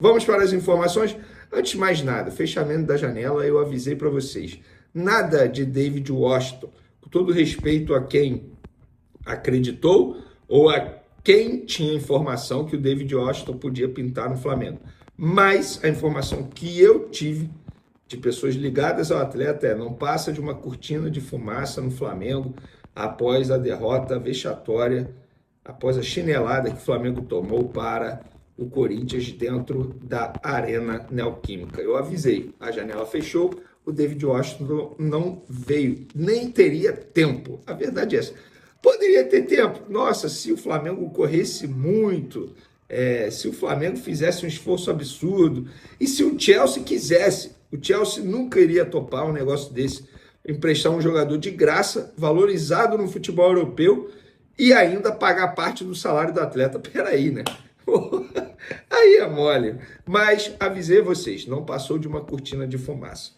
Vamos para as informações? Antes de mais nada, fechamento da janela, eu avisei para vocês. Nada de David Washington, com todo respeito a quem acreditou ou a quem tinha informação que o David Washington podia pintar no Flamengo. Mas a informação que eu tive de pessoas ligadas ao atleta não passa de uma cortina de fumaça no Flamengo após a derrota vexatória, após a chinelada que o Flamengo tomou para o Corinthians dentro da Arena Neoquímica. Eu avisei, a janela fechou, o David Washington não veio, nem teria tempo. A verdade é essa. Poderia ter tempo. Nossa, se o Flamengo corresse muito, se o Flamengo fizesse um esforço absurdo, e se o Chelsea quisesse, o Chelsea nunca iria topar um negócio desse, emprestar um jogador de graça, valorizado no futebol europeu, e ainda pagar parte do salário do atleta. Peraí, né? Aí é mole. Mas avisei vocês, não passou de uma cortina de fumaça.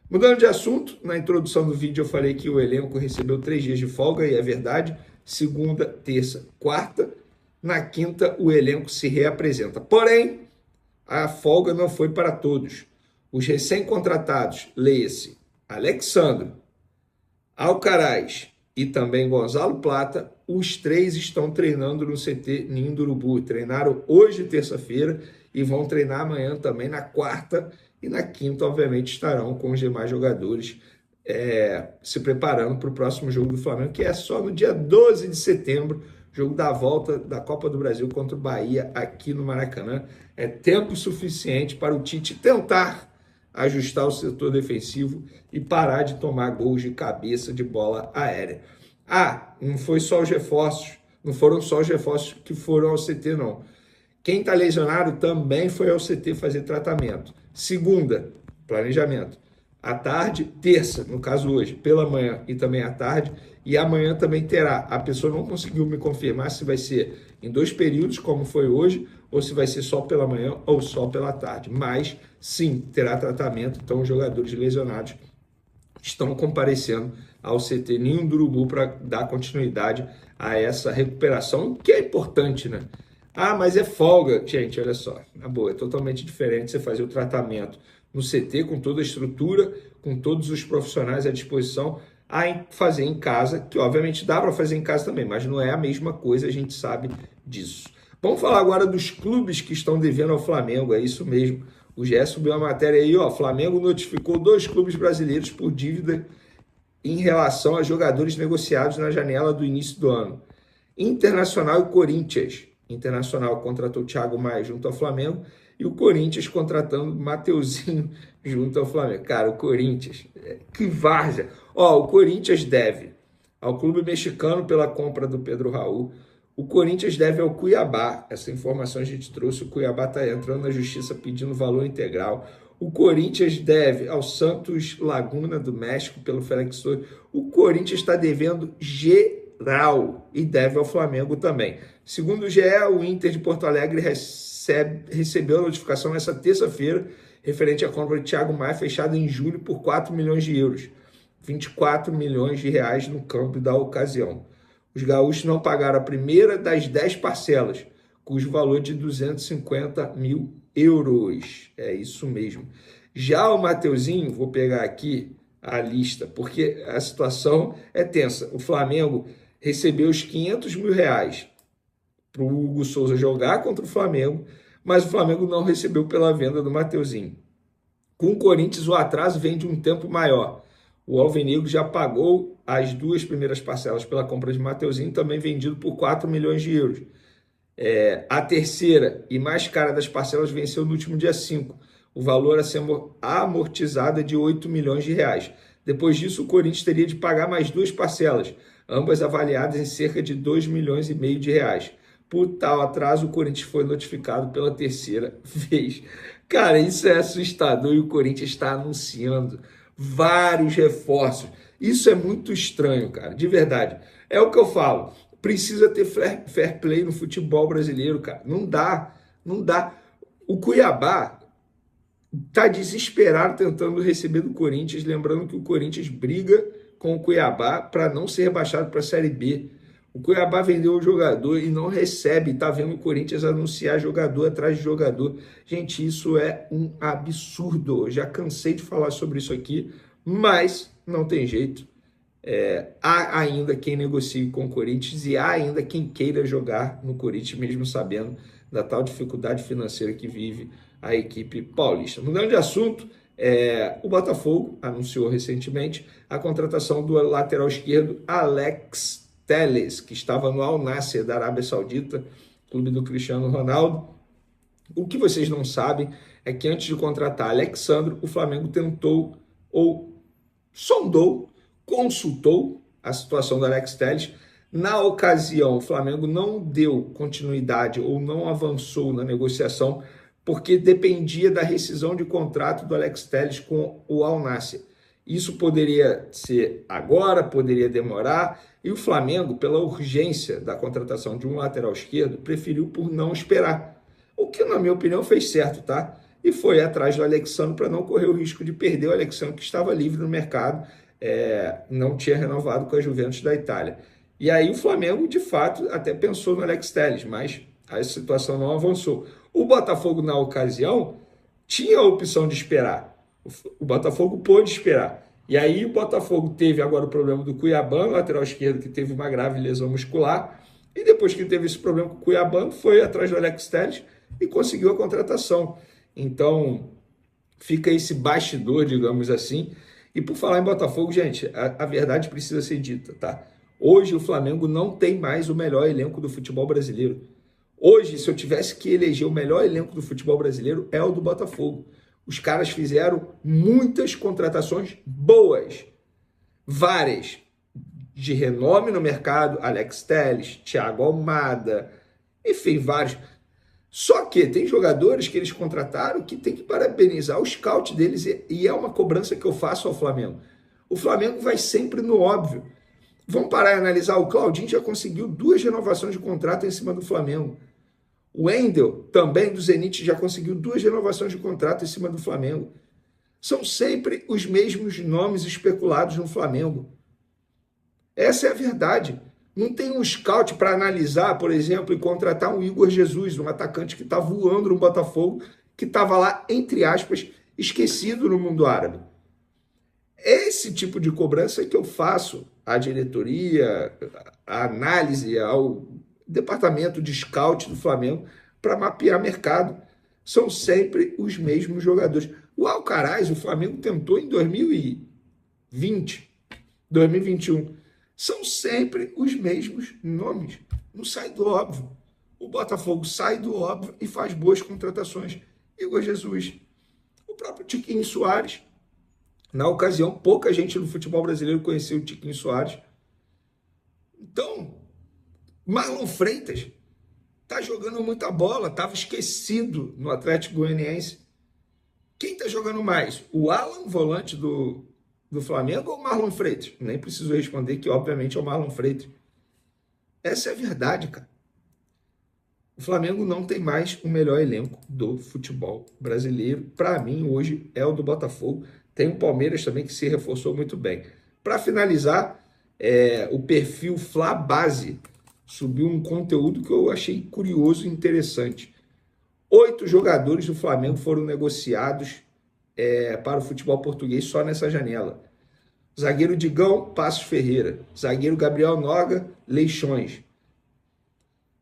Mudando de assunto, na introdução do vídeo eu falei que o elenco recebeu 3 dias de folga, e é verdade, segunda, terça, quarta. Na quinta, o elenco se reapresenta. Porém, a folga não foi para todos. Os recém-contratados, leia-se Alexandre, Alcaraz e também Gonzalo Plata, os 3 estão treinando no CT Ninho do Urubu. Treinaram hoje, terça-feira, e vão treinar amanhã também, na quarta. E na quinta, obviamente, estarão com os demais jogadores se preparando para o próximo jogo do Flamengo, que é só no dia 12 de setembro, jogo da volta da Copa do Brasil contra o Bahia aqui no Maracanã. É tempo suficiente para o Tite tentar ajustar o setor defensivo e parar de tomar gols de cabeça de bola aérea. Não foi só os reforços, não foram só os reforços que foram ao CT, não. Quem está lesionado também foi ao CT fazer tratamento. Segunda, planejamento. À tarde, terça, no caso hoje, pela manhã e também à tarde. E amanhã também terá. A pessoa não conseguiu me confirmar se vai ser em 2 períodos, como foi hoje, ou se vai ser só pela manhã ou só pela tarde. Mas, sim, terá tratamento. Então, os jogadores lesionados estão comparecendo ao CT Ninho do Urubu para dar continuidade a essa recuperação, que é importante, né? Mas é folga. Gente, olha só, na boa, é totalmente diferente você fazer o tratamento no CT com toda a estrutura, com todos os profissionais à disposição, fazer em casa, que obviamente dá para fazer em casa também, mas não é a mesma coisa, a gente sabe disso. Vamos falar agora dos clubes que estão devendo ao Flamengo, é isso mesmo. O GE subiu a matéria aí, ó, Flamengo notificou 2 clubes brasileiros por dívida em relação a jogadores negociados na janela do início do ano. Internacional e Corinthians. Internacional contratou Thiago Maia junto ao Flamengo e o Corinthians contratando Mateuzinho junto ao Flamengo. Cara, o Corinthians, que várzea. O Corinthians deve ao clube mexicano pela compra do Pedro Raul. O Corinthians deve ao Cuiabá. Essa informação a gente trouxe. O Cuiabá está entrando na justiça pedindo valor integral. O Corinthians deve ao Santos Laguna do México pelo Félix Torres. O Corinthians está devendo geral e deve ao Flamengo também. Segundo o GE, o Inter de Porto Alegre recebeu a notificação nessa terça-feira referente à compra de Thiago Maia, fechada em julho por 4 milhões de euros, 24 milhões de reais no câmbio da ocasião. Os gaúchos não pagaram a primeira das 10 parcelas, cujo valor de 250 mil euros. É isso mesmo. Já o Mateuzinho, vou pegar aqui a lista, porque a situação é tensa. O Flamengo recebeu os 500 mil reais para o Hugo Souza jogar contra o Flamengo, mas o Flamengo não recebeu pela venda do Mateuzinho. Com o Corinthians, o atraso vem de um tempo maior. O Alvinegro já pagou as 2 primeiras parcelas pela compra de Mateuzinho, também vendido por 4 milhões de euros. A terceira e mais cara das parcelas venceu no último dia 5. O valor a ser amortizado é de 8 milhões de reais. Depois disso, o Corinthians teria de pagar mais 2 parcelas, ambas avaliadas em cerca de 2 milhões e meio de reais. Por tal atraso, o Corinthians foi notificado pela terceira vez. Cara, isso é assustador e o Corinthians está anunciando vários reforços. Isso é muito estranho, cara, de verdade. É o que eu falo. Precisa ter fair play no futebol brasileiro, cara. Não dá. O Cuiabá tá desesperado tentando receber do Corinthians, lembrando que o Corinthians briga com o Cuiabá para não ser rebaixado para a Série B. O Cuiabá vendeu o jogador e não recebe, tá vendo o Corinthians anunciar jogador atrás de jogador. Gente, isso é um absurdo. Eu já cansei de falar sobre isso aqui, mas não tem jeito. Há ainda quem negocie com o Corinthians e há ainda quem queira jogar no Corinthians, mesmo sabendo da tal dificuldade financeira que vive a equipe paulista. Mudando de assunto, o Botafogo anunciou recentemente a contratação do lateral esquerdo Alex Telles, que estava no Al Nassr da Arábia Saudita, clube do Cristiano Ronaldo. O que vocês não sabem é que antes de contratar Alexandro, o Flamengo tentou ou sondou, consultou a situação do Alex Telles. Na ocasião, o Flamengo não deu continuidade ou não avançou na negociação porque dependia da rescisão de contrato do Alex Telles com o Al Nassr. Isso poderia ser agora, poderia demorar, e o Flamengo, pela urgência da contratação de um lateral esquerdo, preferiu por não esperar. O que, na minha opinião, fez certo, tá? E foi atrás do Alexandro para não correr o risco de perder o Alexandro, que estava livre no mercado, não tinha renovado com a Juventus da Itália. E aí o Flamengo, de fato, até pensou no Alex Telles, mas a situação não avançou. O Botafogo, na ocasião, tinha a opção de esperar. O Botafogo pôde esperar. E aí o Botafogo teve agora o problema do Cuiabá, lateral esquerdo, que teve uma grave lesão muscular. E depois que teve esse problema com o Cuiabá, foi atrás do Alex Telles e conseguiu a contratação. Então, fica esse bastidor, digamos assim. E por falar em Botafogo, gente, a verdade precisa ser dita, tá? Hoje o Flamengo não tem mais o melhor elenco do futebol brasileiro. Hoje, se eu tivesse que eleger o melhor elenco do futebol brasileiro, é o do Botafogo. Os caras fizeram muitas contratações boas, várias, de renome no mercado, Alex Telles, Thiago Almada, enfim, vários. Só que tem jogadores que eles contrataram que tem que parabenizar o scout deles, e é uma cobrança que eu faço ao Flamengo. O Flamengo vai sempre no óbvio. Vamos parar e analisar, o Claudinho já conseguiu 2 renovações de contrato em cima do Flamengo. O Wendel, também do Zenit, já conseguiu 2 renovações de contrato em cima do Flamengo. São sempre os mesmos nomes especulados no Flamengo. Essa é a verdade. Não tem um scout para analisar, por exemplo, e contratar um Igor Jesus, um atacante que está voando no Botafogo, que estava lá, entre aspas, esquecido no mundo árabe. Esse tipo de cobrança que eu faço à diretoria, à análise, ao departamento de scout do Flamengo para mapear mercado. São sempre os mesmos jogadores. O Alcaraz, o Flamengo tentou em 2020, 2021. São sempre os mesmos nomes. Não sai do óbvio. O Botafogo sai do óbvio e faz boas contratações. Igor Jesus, o próprio Tiquinho Soares. Na ocasião, pouca gente no futebol brasileiro conheceu o Tiquinho Soares. Então, Marlon Freitas tá jogando muita bola, estava esquecido no Atlético Goianiense. Quem está jogando mais? O Alan, volante do Flamengo, ou o Marlon Freitas? Nem preciso responder que, obviamente, é o Marlon Freitas. Essa é a verdade, cara. O Flamengo não tem mais o melhor elenco do futebol brasileiro. Para mim, hoje, é o do Botafogo. Tem o Palmeiras também, que se reforçou muito bem. Para finalizar, o perfil Flabase subiu um conteúdo que eu achei curioso e interessante. 8 jogadores do Flamengo foram negociados para o futebol português só nessa janela. Zagueiro Digão, Passos Ferreira. Zagueiro Gabriel Noga, Leixões.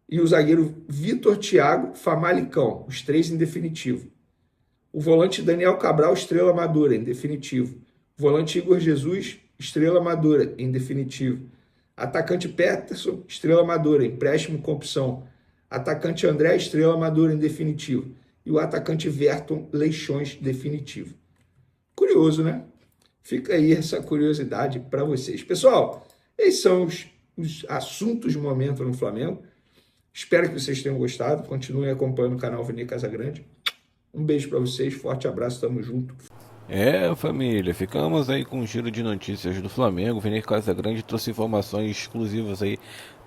E o zagueiro Vitor Thiago, Famalicão. Os 3 em definitivo. O volante Daniel Cabral, Estrela Amadora, em definitivo. O volante Igor Jesus, Estrela Amadora, em definitivo. Atacante Peterson, Estrela Amadora, empréstimo com opção. Atacante André, Estrela Amadora, em definitivo. E o atacante Verton, Leixões, definitivo. Curioso, né? Fica aí essa curiosidade para vocês. Pessoal, esses são os assuntos do momento no Flamengo. Espero que vocês tenham gostado. Continuem acompanhando o canal Vini Casagrande. Um beijo para vocês, forte abraço, tamo junto. É, família, ficamos aí com um giro de notícias do Flamengo. Vini Casagrande trouxe informações exclusivas aí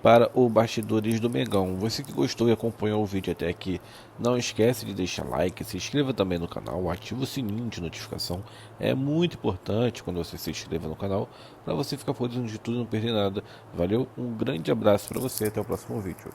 para o Bastidores do Megão. Você que gostou e acompanhou o vídeo até aqui, não esquece de deixar like, se inscreva também no canal, ativa o sininho de notificação. É muito importante quando você se inscreva no canal para você ficar por dentro de tudo e não perder nada. Valeu, um grande abraço para você, até o próximo vídeo.